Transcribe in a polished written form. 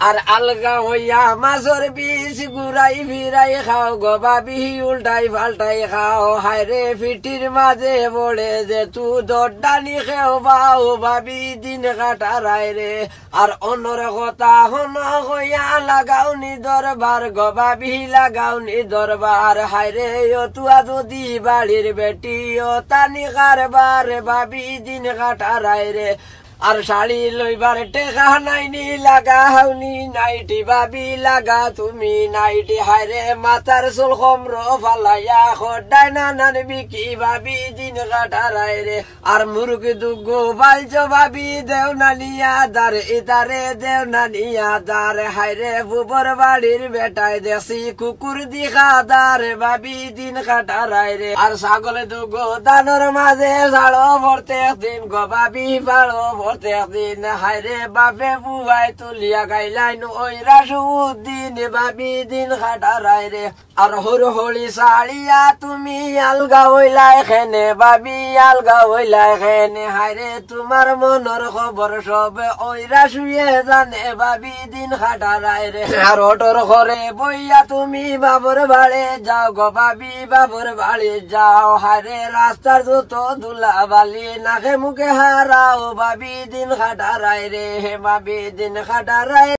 আর আলগা হইয়া মাছর বিষ ঘুরাই ফিরাই খাও গো ভাবি উল্টাই পাল্টাই খাও হায়রে ফিটির মাঝে পড়ে যে তু দড্ডানি খেও বাও ভাবি দিন কাটারাই রে। আর অন্যর কথা হন হইয়া লাগাওনি দরবার গো ভাবি লাগাওনি দরবার হায়রে ও তুয়া যদি বাড়ির বেটি ও তানি কারবার ভাবি দিন কাটারাই রে। আর শাড়ি লইবার টেকা নাইনি লাগা হাউনি নাইটি ভাবি লাগা তুমি নাইটি হায়রে মাথার চুল কমর ফালাইয়া খড্ডাই নানান বিকি ভাবি দিন কাটারাই রে। আর মুরগি দুগো পাইছ ভাবি দেও নানিয়া দার ইতারে দেও নানিয়া দার হায়রে বুবর বাড়ির বেটায় দেশি কুকুর দিখা দার ভাবি দিন কাটারাই রে। আর ছাগলে দুগো দানোর মাঝে ঝাড়ো ভরতে দিন গো ভাবি ভালো ভরতে দিন হায়রে বাপে বুয়াই তুলিয়া গাইলাইন ওইরা সুদিন ভাবি দিন কাটারাই রে। আর হর হলি শাড়িয়া তুমি আলগা হইলাই খেনে ভাবি আলগা হইলাই খেনে হায়রে তোমার মনের খবর সবে ওইরা শুয়ে জানে ভাবি দিন কাটারাই রে। আর অটোর ঘরে বইয়া তুমি বাবর বাড়ি যাও গো ভাবি বাবর বাড়ি যাও হায়রে রাস্তার যত ধুলা বালি নাকে মুখে হারাও ভাবি দিন কাটারাই রে ভাবি দিন কাটারাই।